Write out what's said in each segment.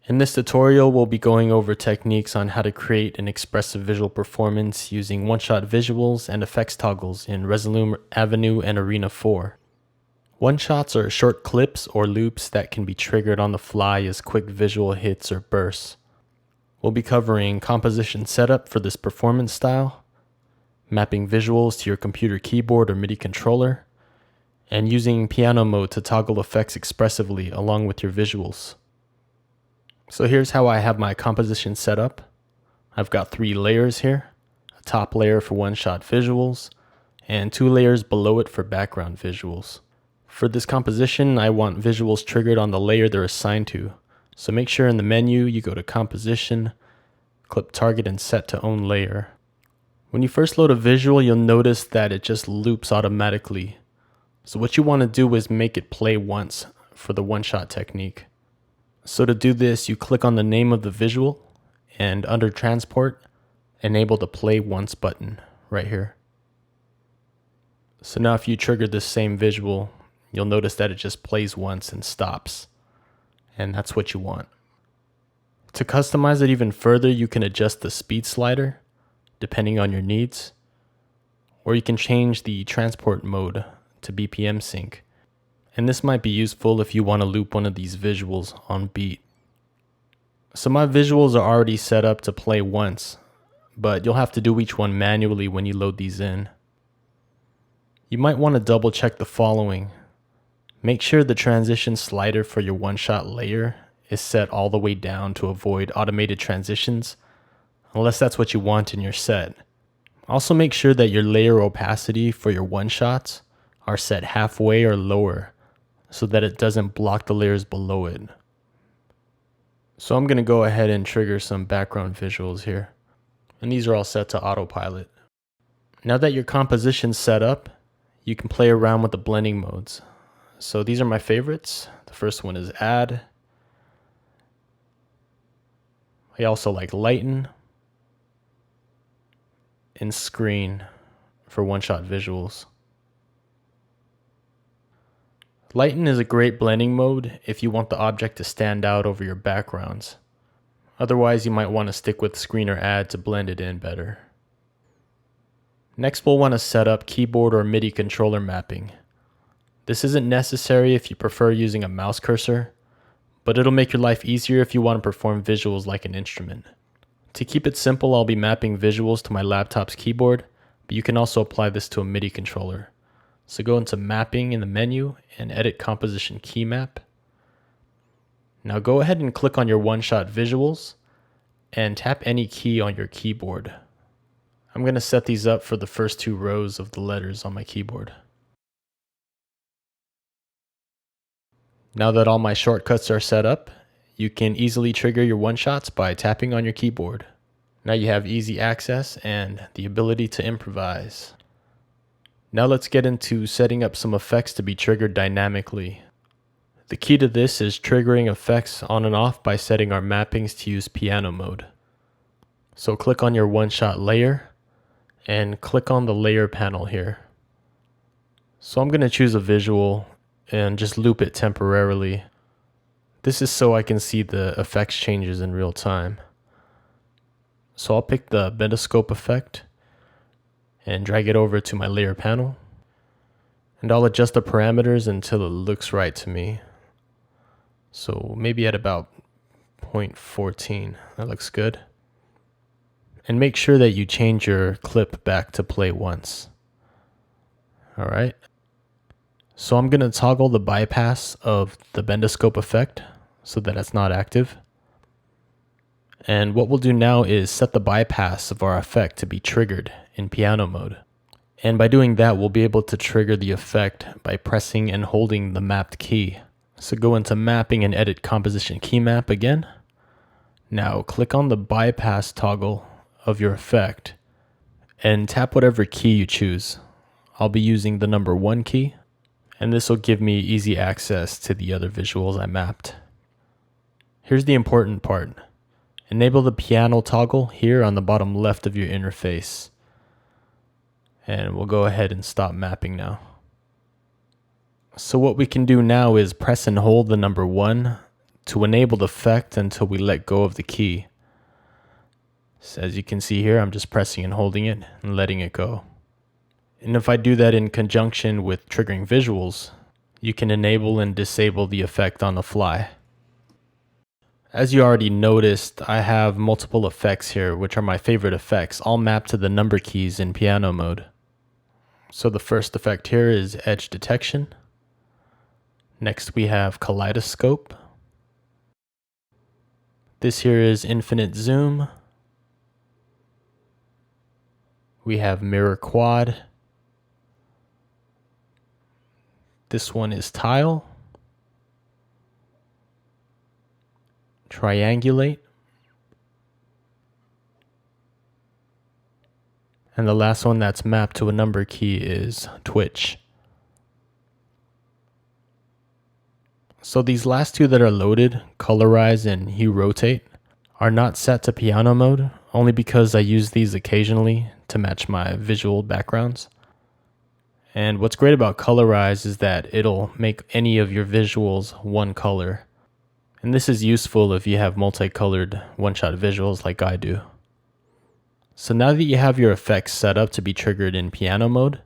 In this tutorial, we'll be going over techniques on how to create an expressive visual performance using one-shot visuals and effects toggles in Resolume Avenue and Arena 4. One-shots are short clips or loops that can be triggered on the fly as quick visual hits or bursts. We'll be covering composition setup for this performance style, mapping visuals to your computer keyboard or MIDI controller, and using piano mode to toggle effects expressively along with your visuals. So here's how I have my composition set up. I've got 3 layers here, a top layer for one-shot visuals, and 2 layers below it for background visuals. For this composition, I want visuals triggered on the layer they're assigned to. So make sure in the menu you go to Composition, click Target and Set to Own Layer. When you first load a visual, you'll notice that it just loops automatically. So what you want to do is make it play once for the one-shot technique. So to do this, you click on the name of the visual and under Transport, enable the Play Once button right here. So now if you trigger this same visual, you'll notice that it just plays once and stops. And that's what you want. To customize it even further, you can adjust the speed slider depending on your needs, or you can change the transport mode to BPM sync. And this might be useful if you want to loop one of these visuals on beat. So my visuals are already set up to play once, but you'll have to do each one manually when you load these in. You might want to double check the following. Make sure the transition slider for your one-shot layer is set all the way down to avoid automated transitions, unless that's what you want in your set. Also make sure that your layer opacity for your one-shots are set halfway or lower, so that it doesn't block the layers below it. So I'm going to go ahead and trigger some background visuals here. And these are all set to autopilot. Now that your composition's set up, you can play around with the blending modes. So these are my favorites. The first one is Add. I also like Lighten and Screen for one-shot visuals. Lighten is a great blending mode if you want the object to stand out over your backgrounds. Otherwise, you might want to stick with Screen or Add to blend it in better. Next, we'll want to set up keyboard or MIDI controller mapping. This isn't necessary if you prefer using a mouse cursor, but it'll make your life easier if you want to perform visuals like an instrument. To keep it simple, I'll be mapping visuals to my laptop's keyboard, but you can also apply this to a MIDI controller. So go into Mapping in the menu and edit Composition Key Map. Now go ahead and click on your one-shot visuals and tap any key on your keyboard. I'm going to set these up for the first 2 rows of the letters on my keyboard. Now that all my shortcuts are set up, you can easily trigger your one-shots by tapping on your keyboard. Now you have easy access and the ability to improvise. Now let's get into setting up some effects to be triggered dynamically. The key to this is triggering effects on and off by setting our mappings to use piano mode. So click on your one-shot layer and click on the layer panel here. So I'm going to choose a visual and just loop it temporarily. This is so I can see the effects changes in real time. So I'll pick the bendoscope effect and drag it over to my layer panel. And I'll adjust the parameters until it looks right to me. So maybe at about 0.14, that looks good. And make sure that you change your clip back to play once. All right. So I'm going to toggle the bypass of the bendoscope effect so that it's not active. And what we'll do now is set the bypass of our effect to be triggered in piano mode. And by doing that, we'll be able to trigger the effect by pressing and holding the mapped key. So go into Mapping and edit Composition Key Map again. Now click on the bypass toggle of your effect and tap whatever key you choose. I'll be using the number 1 key, and this will give me easy access to the other visuals I mapped. Here's the important part. Enable the piano toggle here on the bottom left of your interface. And we'll go ahead and stop mapping now. So what we can do now is press and hold the number 1 to enable the effect until we let go of the key. So as you can see here, I'm just pressing and holding it and letting it go. And if I do that in conjunction with triggering visuals, you can enable and disable the effect on the fly. As you already noticed, I have multiple effects here, which are my favorite effects, all mapped to the number keys in piano mode. So the first effect here is edge detection. Next we have kaleidoscope. This here is infinite zoom. We have mirror quad. This one is tile. Triangulate. And the last one that's mapped to a number key is twitch. So these last two that are loaded, colorize and hue rotate, are not set to piano mode, only because I use these occasionally to match my visual backgrounds. And what's great about colorize is that it'll make any of your visuals one color. And this is useful if you have multicolored one-shot visuals like I do. So now that you have your effects set up to be triggered in piano mode,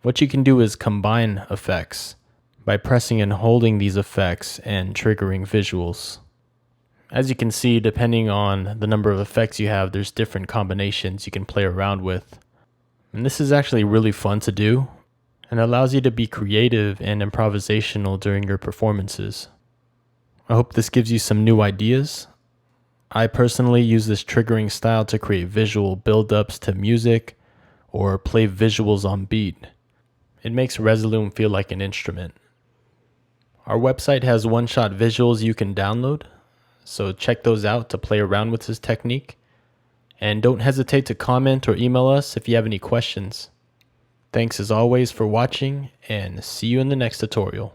what you can do is combine effects by pressing and holding these effects and triggering visuals. As you can see, depending on the number of effects you have, there's different combinations you can play around with. And this is actually really fun to do and allows you to be creative and improvisational during your performances. I hope this gives you some new ideas. I personally use this triggering style to create visual build-ups to music or play visuals on beat. It makes Resolume feel like an instrument. Our website has one-shot visuals you can download, so check those out to play around with this technique. And don't hesitate to comment or email us if you have any questions. Thanks as always for watching, and see you in the next tutorial.